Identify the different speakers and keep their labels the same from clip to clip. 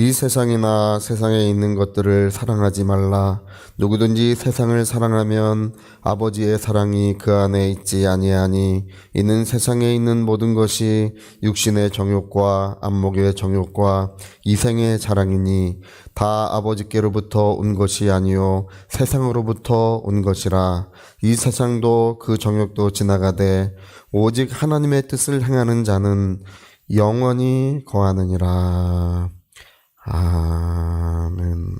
Speaker 1: 이 세상이나 세상에 있는 것들을 사랑하지 말라. 누구든지 세상을 사랑하면 아버지의 사랑이 그 안에 있지 아니하니 이는 세상에 있는 모든 것이 육신의 정욕과 안목의 정욕과 이생의 자랑이니 다 아버지께로부터 온 것이 아니요 세상으로부터 온 것이라. 이 세상도 그 정욕도 지나가되 오직 하나님의 뜻을 행하는 자는 영원히 거하느니라. 아멘.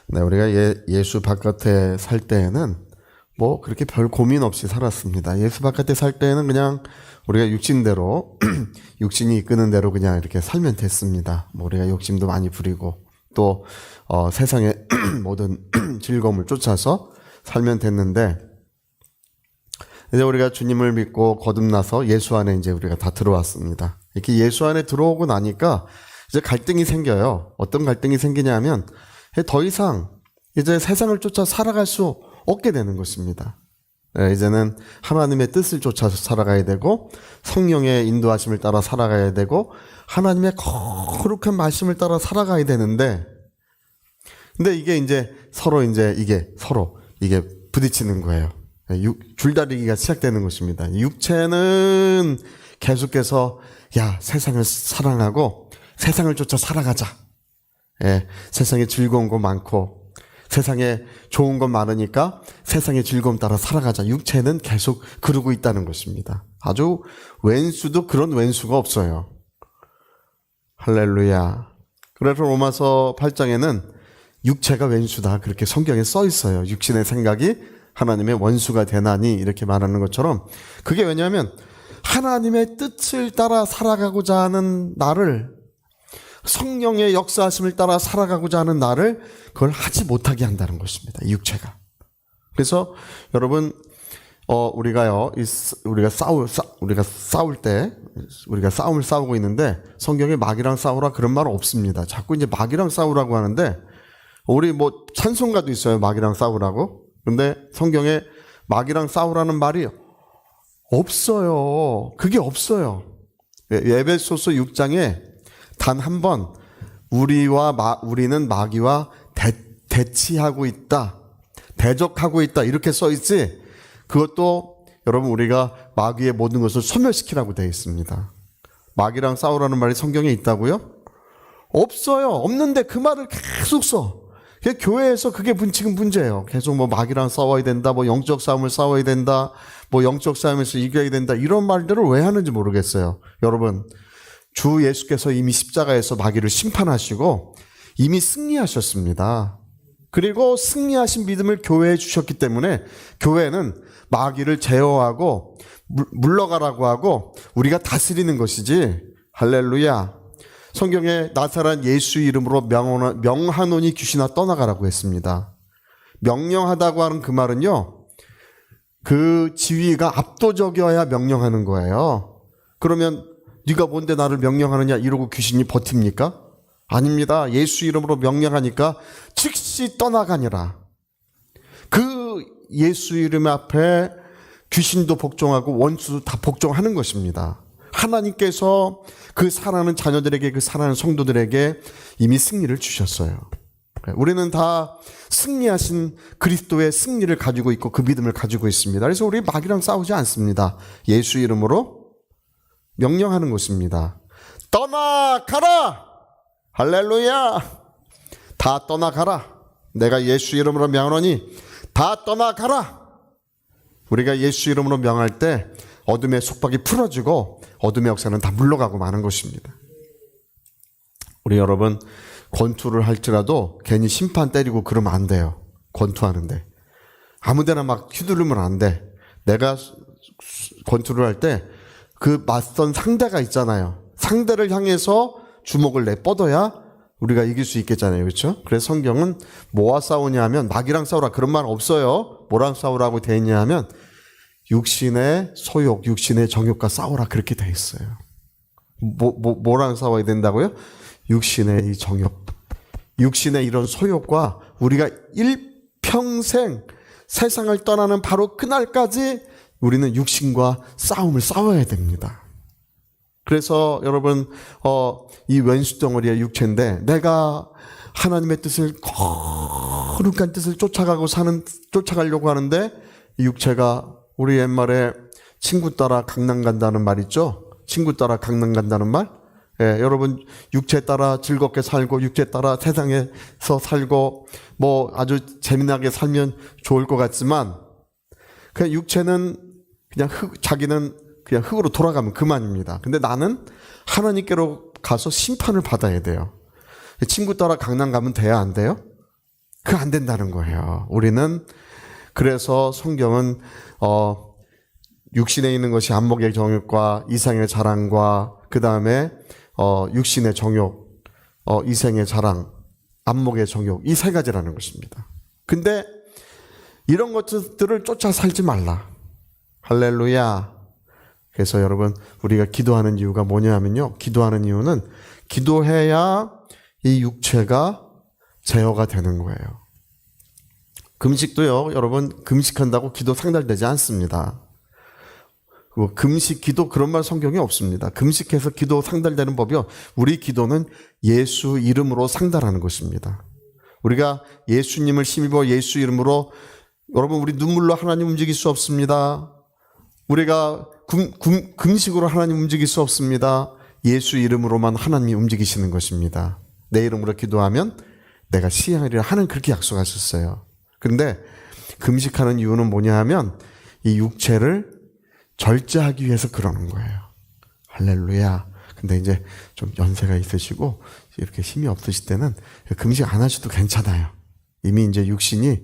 Speaker 1: 네, 우리가 예수 바깥에 살 때에는 뭐 그렇게 별 고민 없이 살았습니다. 예수 바깥에 살 때에는 그냥 우리가 육신대로 육신이 이끄는 대로 그냥 이렇게 살면 됐습니다. 뭐 우리가 욕심도 많이 부리고 또 세상의 모든 즐거움을 쫓아서 살면 됐는데, 이제 우리가 주님을 믿고 거듭나서 예수 안에 이제 우리가 다 들어왔습니다. 이렇게 예수 안에 들어오고 나니까 이제 갈등이 생겨요. 어떤 갈등이 생기냐면 더 이상 이제 세상을 쫓아 살아갈 수 없게 되는 것입니다. 이제는 하나님의 뜻을 쫓아서 살아가야 되고 성령의 인도하심을 따라 살아가야 되고 하나님의 거룩한 말씀을 따라 살아가야 되는데, 근데 이게 이제 서로 이게 부딪히는 거예요. 줄다리기가 시작되는 것입니다. 육체는 계속해서 세상을 사랑하고 세상을 쫓아 살아가자. 세상에 즐거운 거 많고 세상에 좋은 건 많으니까 세상의 즐거움 따라 살아가자. 육체는 계속 그러고 있다는 것입니다. 아주 왼수도 그런 왼수가 없어요. 할렐루야. 그래서 로마서 8장에는 육체가 왼수다 그렇게 성경에 써 있어요. 육신의 생각이 하나님의 원수가 되나니 이렇게 말하는 것처럼, 그게 왜냐하면 하나님의 뜻을 따라 살아가고자 하는 나를, 성령의 역사하심을 따라 살아가고자 하는 나를 그걸 하지 못하게 한다는 것입니다. 이 육체가. 그래서 여러분 우리가 싸울 때 우리가 싸움을 싸우고 있는데 성경에 마귀랑 싸우라 그런 말 없습니다. 자꾸 이제 마귀랑 싸우라고 하는데, 우리 뭐 찬송가도 있어요. 마귀랑 싸우라고. 근데 성경에 마귀랑 싸우라는 말이 없어요. 그게 없어요. 에베소서 6장에 단 한 번 우리는 마귀와 대치하고 있다, 대적하고 있다 이렇게 써 있지, 그것도 여러분 우리가 마귀의 모든 것을 소멸시키라고 되어 있습니다. 마귀랑 싸우라는 말이 성경에 있다고요? 없어요. 없는데 그 말을 계속 써. 교회에서 그게 지금 문제예요. 계속 뭐 마귀랑 싸워야 된다, 뭐 영적 싸움을 싸워야 된다, 뭐 영적 싸움에서 이겨야 된다, 이런 말들을 왜 하는지 모르겠어요. 여러분, 주 예수께서 이미 십자가에서 마귀를 심판하시고 이미 승리하셨습니다. 그리고 승리하신 믿음을 교회에 주셨기 때문에 교회는 마귀를 제어하고 물러가라고 하고 우리가 다스리는 것이지. 할렐루야. 성경에 나사렛 예수 이름으로 명하노니 귀신아 떠나가라고 했습니다. 명령하다고 하는 그 말은요, 그 지위가 압도적이어야 명령하는 거예요. 그러면 네가 뭔데 나를 명령하느냐 이러고 귀신이 버팁니까? 아닙니다. 예수 이름으로 명령하니까 즉시 떠나가니라. 그 예수 이름 앞에 귀신도 복종하고 원수도 다 복종하는 것입니다. 하나님께서 그 사랑하는 자녀들에게, 그 사랑하는 성도들에게 이미 승리를 주셨어요. 우리는 다 승리하신 그리스도의 승리를 가지고 있고 그 믿음을 가지고 있습니다. 그래서 우리 마귀랑 싸우지 않습니다. 예수 이름으로 명령하는 것입니다. 떠나가라! 할렐루야! 다 떠나가라! 내가 예수 이름으로 명하노니 다 떠나가라! 우리가 예수 이름으로 명할 때 어둠의 속박이 풀어지고 어둠의 역사는 다 물러가고 마는 것입니다. 우리 여러분, 권투를 할지라도 괜히 심판 때리고 그러면 안 돼요. 권투하는데 아무데나 막 휘두르면 안 돼. 내가 권투를 할 때 그 맞선 상대가 있잖아요. 상대를 향해서 주먹을 내뻗어야 우리가 이길 수 있겠잖아요. 그렇죠? 그래서 성경은 뭐와 싸우냐 하면 마귀랑 싸우라 그런 말 없어요. 뭐랑 싸우라고 되어 있냐 하면 육신의 소욕, 육신의 정욕과 싸우라 그렇게 되어 있어요. 뭐랑 싸워야 된다고요? 육신의 이 정욕, 육신의 이런 소욕과 우리가 일평생 세상을 떠나는 바로 그날까지 우리는 육신과 싸움을 싸워야 됩니다. 그래서 여러분 이 왼수 덩어리의 육체인데 내가 하나님의 뜻을 거룩한 뜻을 쫓아가려고 하는데 이 육체가 우리 옛말에 친구 따라 강남 간다는 말 있죠? 친구 따라 강남 간다는 말? 예, 여러분 육체 따라 즐겁게 살고 육체 따라 세상에서 살고 뭐 아주 재미나게 살면 좋을 것 같지만 그냥 육체는 그냥 자기는 그냥 흙으로 돌아가면 그만입니다. 근데 나는 하나님께로 가서 심판을 받아야 돼요. 친구 따라 강남 가면 돼야 안 돼요? 그거 안 된다는 거예요. 우리는 그래서 성경은 육신에 있는 것이 안목의 정욕과 이상의 자랑과 그 다음에 육신의 정욕, 이생의 자랑, 안목의 정욕 이 세 가지라는 것입니다. 근데 이런 것들을 쫓아 살지 말라. 할렐루야. 그래서 여러분 우리가 기도하는 이유가 뭐냐면요. 기도하는 이유는 기도해야 이 육체가 제어가 되는 거예요. 금식도요. 여러분 금식한다고 기도 상달되지 않습니다. 금식, 기도 그런 말 성경에 없습니다. 금식해서 기도 상달되는 법이요. 우리 기도는 예수 이름으로 상달하는 것입니다. 우리가 예수님을 힘입어 예수 이름으로 여러분 우리 눈물로 하나님 움직일 수 없습니다. 우리가 금식으로 하나님 움직일 수 없습니다. 예수 이름으로만 하나님이 움직이시는 것입니다. 내 이름으로 기도하면 내가 시행하리라 하는 그렇게 약속하셨어요. 그런데 금식하는 이유는 뭐냐 하면 이 육체를 절제하기 위해서 그러는 거예요. 할렐루야. 근데 이제 좀 연세가 있으시고 이렇게 힘이 없으실 때는 금식 안 하셔도 괜찮아요. 이미 이제 육신이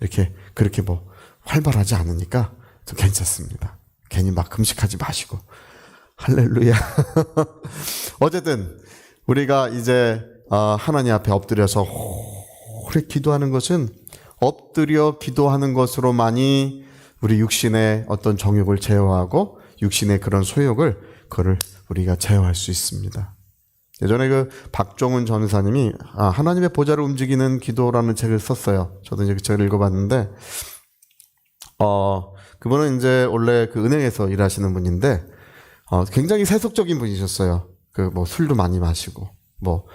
Speaker 1: 이렇게 그렇게 뭐 활발하지 않으니까 좀 괜찮습니다. 괜히 막 금식하지 마시고. 할렐루야. 어쨌든 우리가 이제 하나님 앞에 엎드려서 오래 기도하는 것은 엎드려 기도하는 것으로만이 우리 육신의 어떤 정욕을 제어하고 육신의 그런 소욕을 그걸 우리가 제어할 수 있습니다. 예전에 그 박종훈 전사님이 하나님의 보좌를 움직이는 기도라는 책을 썼어요. 저도 이제 그 책을 읽어봤는데 그분은 이제 원래 그 은행에서 일하시는 분인데 굉장히 세속적인 분이셨어요. 그 뭐 술도 많이 마시고 뭐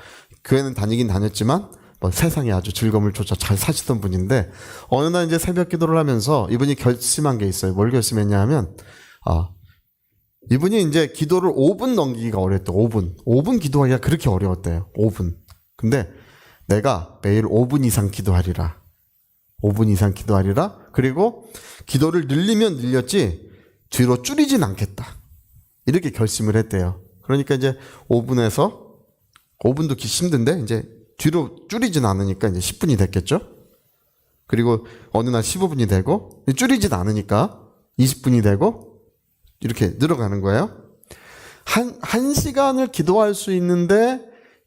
Speaker 1: 교회는 다니긴 다녔지만 뭐 세상에 아주 즐거움을 쫓아 잘 사시던 분인데 어느 날 이제 새벽 기도를 하면서 이분이 결심한 게 있어요. 뭘 결심했냐 하면 이분이 이제 기도를 5분 넘기기가 어려웠대요. 5분 기도하기가 그렇게 어려웠대요. 5분. 근데 내가 매일 5분 이상 기도하리라. 5분 이상 기도하리라. 그리고 기도를 늘리면 늘렸지 뒤로 줄이진 않겠다. 이렇게 결심을 했대요. 그러니까 이제 5분도 힘든데 이제 뒤로 줄이진 않으니까 이제 10분이 됐겠죠. 그리고 어느 날 15분이 되고 줄이진 않으니까 20분이 되고 이렇게 늘어가는 거예요. 한 시간을 기도할 수 있는데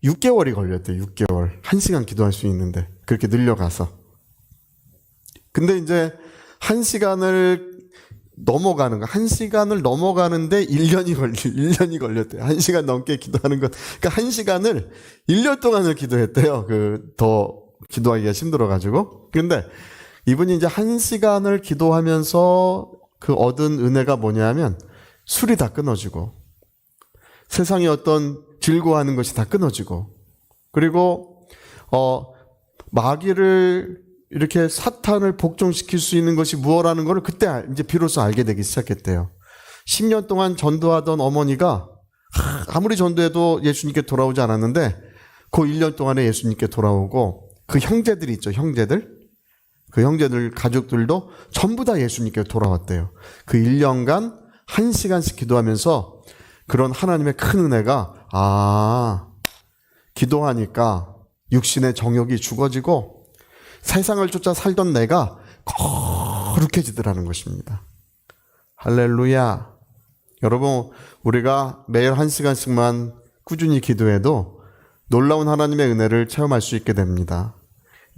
Speaker 1: 6개월이 걸렸대요. 6개월. 1시간 기도할 수 있는데 그렇게 늘려가서. 근데 이제 1시간을 넘어가는 거, 1시간을 넘어가는데 1년이 걸렸대요. 1시간 넘게 기도하는 것. 그러니까 1시간을 1년 동안을 기도했대요. 더 기도하기가 힘들어가지고. 근데 이분이 이제 1시간을 기도하면서 그 얻은 은혜가 뭐냐면 술이 다 끊어지고, 세상의 어떤 즐거워하는 것이 다 끊어지고, 그리고, 마귀를 이렇게 사탄을 복종시킬 수 있는 것이 무엇라는 걸 그때 이제 비로소 알게 되기 시작했대요. 10년 동안 전도하던 어머니가 아무리 전도해도 예수님께 돌아오지 않았는데 그 1년 동안에 예수님께 돌아오고 그 형제들이 있죠. 그 형제들 가족들도 전부 다 예수님께 돌아왔대요. 그 1년간 1시간씩 기도하면서 그런 하나님의 큰 은혜가 기도하니까 육신의 정욕이 죽어지고 세상을 쫓아 살던 내가 거룩해지더라는 것입니다. 할렐루야. 여러분, 우리가 매일 1시간씩만 꾸준히 기도해도 놀라운 하나님의 은혜를 체험할 수 있게 됩니다.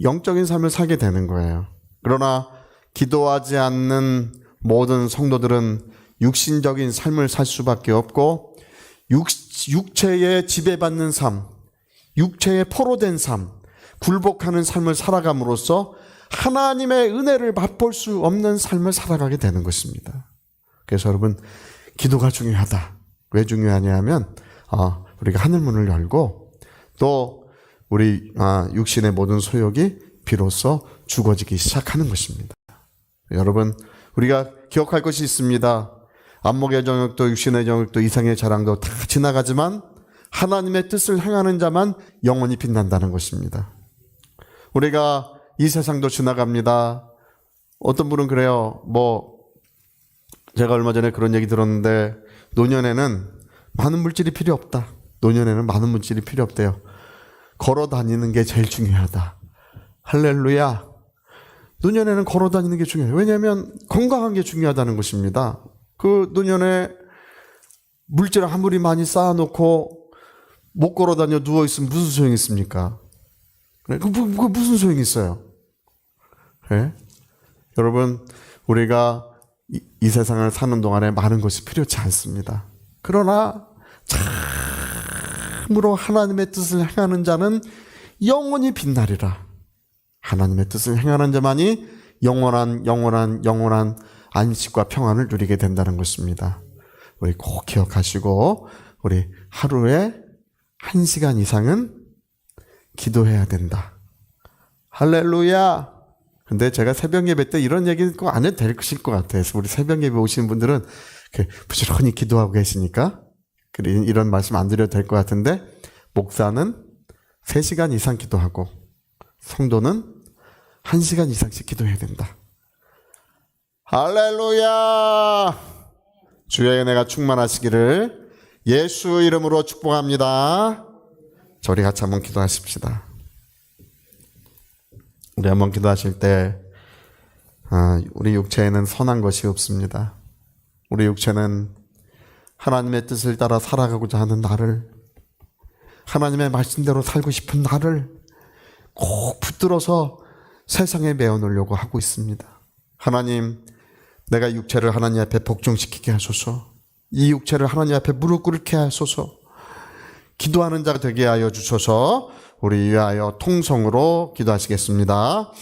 Speaker 1: 영적인 삶을 살게 되는 거예요. 그러나 기도하지 않는 모든 성도들은 육신적인 삶을 살 수밖에 없고 육체에 지배받는 삶, 육체에 포로된 삶, 굴복하는 삶을 살아감으로써 하나님의 은혜를 맛볼 수 없는 삶을 살아가게 되는 것입니다. 그래서 여러분, 기도가 중요하다. 왜 중요하냐 하면 우리가 하늘 문을 열고 또 우리 육신의 모든 소욕이 비로소 죽어지기 시작하는 것입니다. 여러분, 우리가 기억할 것이 있습니다. 안목의 정욕도 육신의 정욕도 이상의 자랑도 다 지나가지만 하나님의 뜻을 행하는 자만 영원히 빛난다는 것입니다. 우리가 이 세상도 지나갑니다. 어떤 분은 그래요. 제가 얼마 전에 그런 얘기 들었는데 노년에는 많은 물질이 필요 없다. 노년에는 많은 물질이 필요 없대요. 걸어 다니는 게 제일 중요하다. 할렐루야. 노년에는 걸어 다니는 게 중요해요. 왜냐하면 건강한 게 중요하다는 것입니다. 그 노년에 물질 아무리 많이 쌓아놓고 못 걸어 다녀 누워있으면 무슨 소용이 있습니까? 그 무슨 소용이 있어요? 네? 여러분, 우리가 이 세상을 사는 동안에 많은 것이 필요치 않습니다. 그러나 참으로 하나님의 뜻을 행하는 자는 영원히 빛나리라. 하나님의 뜻을 행하는 자만이 영원한 안식과 평안을 누리게 된다는 것입니다. 우리 꼭 기억하시고 우리 하루에 1시간 이상은 기도해야 된다. 할렐루야. 근데 제가 새벽 예배 때 이런 얘기 꼭 안 해도 될 것일 것 같아요. 우리 새벽 예배 오시는 분들은 부지런히 기도하고 계시니까 이런 말씀 안 드려도 될 것 같은데, 목사는 3시간 이상 기도하고 성도는 1시간 이상씩 기도해야 된다. 할렐루야. 주의 은혜가 충만하시기를 예수 이름으로 축복합니다. 저리 같이 한번 기도하십시다. 우리 한번 기도하실 때 우리 육체에는 선한 것이 없습니다. 우리 육체는 하나님의 뜻을 따라 살아가고자 하는 나를, 하나님의 말씀대로 살고 싶은 나를 꼭 붙들어서 세상에 메어놓으려고 하고 있습니다. 하나님, 내가 육체를 하나님 앞에 복종시키게 하소서. 이 육체를 하나님 앞에 무릎 꿇게 하소서. 기도하는 자가 되게 하여 주소서. 우리 위하여 통성으로 기도하시겠습니다.